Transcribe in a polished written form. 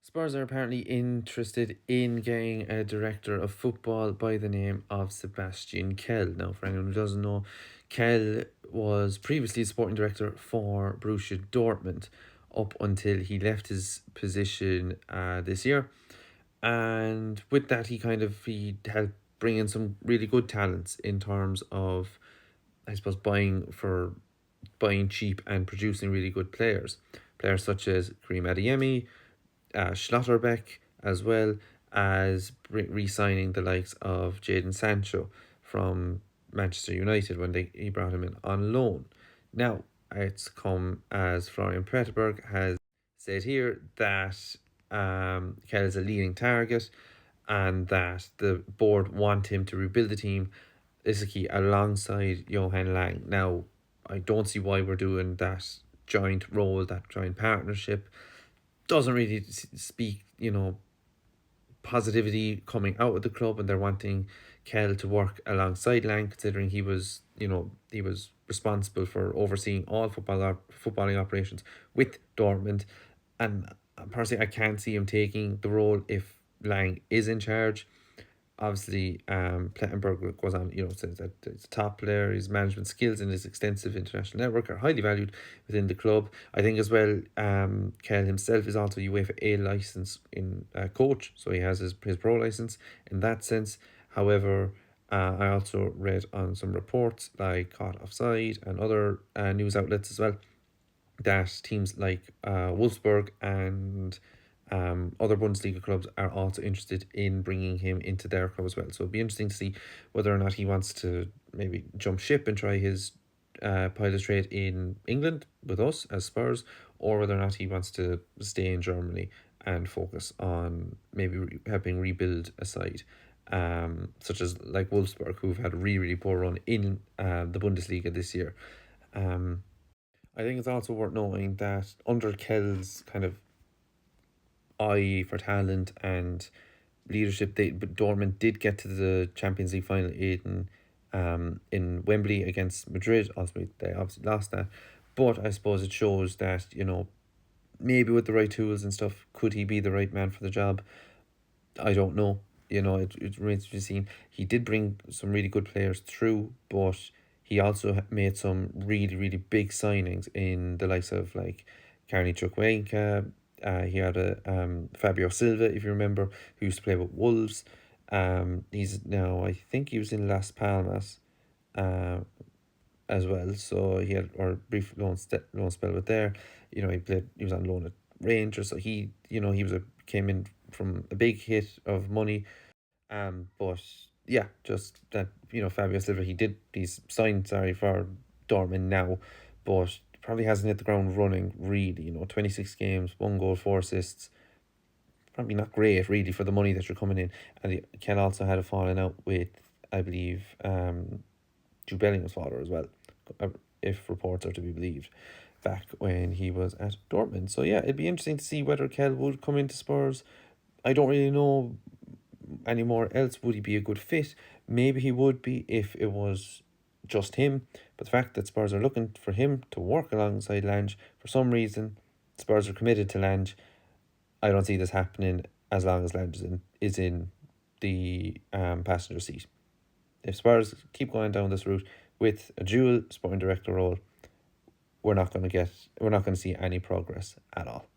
Spurs are apparently interested in getting a director of football by the name of Sebastian Kell. Now, for anyone who doesn't know, Kell was previously sporting director for Borussia Dortmund up until he left his position this year. And with that, he helped bring in some really good talents in terms of, I suppose, buying cheap and producing really good players. Players such as Karim Adeyemi, Schlotterbeck, as well as re-signing the likes of Jadon Sancho from Manchester United when he brought him in on loan. Now, it's come as Florian Pretterberg has said here that Kell is a leading target and that the board want him to rebuild the team. This is key alongside Johan Lange. Now, I don't see why we're doing that joint role, that joint partnership. Doesn't really speak, positivity coming out of the club, and they're wanting Kell to work alongside Lang, considering he was responsible for overseeing all footballing operations with Dortmund. And personally, I can't see him taking the role if Lang is in charge. Obviously, Plettenberg goes on, says that he's a top player. His management skills and his extensive international network are highly valued within the club. I think as well, Kell himself is also UEFA A license in coach, so he has his pro license in that sense. However, I also read on some reports like Caught Offside and other news outlets as well that teams like Wolfsburg and other Bundesliga clubs are also interested in bringing him into their club as well. So it'll be interesting to see whether or not he wants to maybe jump ship and try his pilot trade in England with us as Spurs, or whether or not he wants to stay in Germany and focus on maybe helping rebuild a side. Such as like Wolfsburg, who've had a really, really poor run in the Bundesliga this year. I think it's also worth noting that under Kell's kind of eye for talent and leadership, Dortmund did get to the Champions League final in Wembley against Madrid. Ultimately, they obviously lost that, but I suppose it shows that maybe with the right tools and stuff, could he be the right man for the job? I don't know. It remains to be seen. He did bring some really good players through, but he also made some really, really big signings in the likes of like Karni Chukwuemeka. He had a Fabio Silva, if you remember, who used to play with Wolves. He's now, I think he was in Las Palmas, as well. So he had a brief loan spell with there. He was on loan at Rangers. So came in from a big hit of money. But yeah, just that Fabio Silva, he's signed for Dortmund now, but probably hasn't hit the ground running really. 26 games, 1 goal, 4 assists. Probably not great really for the money that you're coming in. And Ken also had a falling out with, I believe, Jude Bellingham's father as well, if reports are to be believed, back when he was at Dortmund. So yeah, it'd be interesting to see whether Kell would come into Spurs. I don't really know anymore else. Would he be a good fit? Maybe he would be if it was just him. But the fact that Spurs are looking for him to work alongside Lange, for some reason, Spurs are committed to Lange. I don't see this happening as long as Lange is in the passenger seat. If Spurs keep going down this route with a dual sporting director role, we're not going to see any progress at all.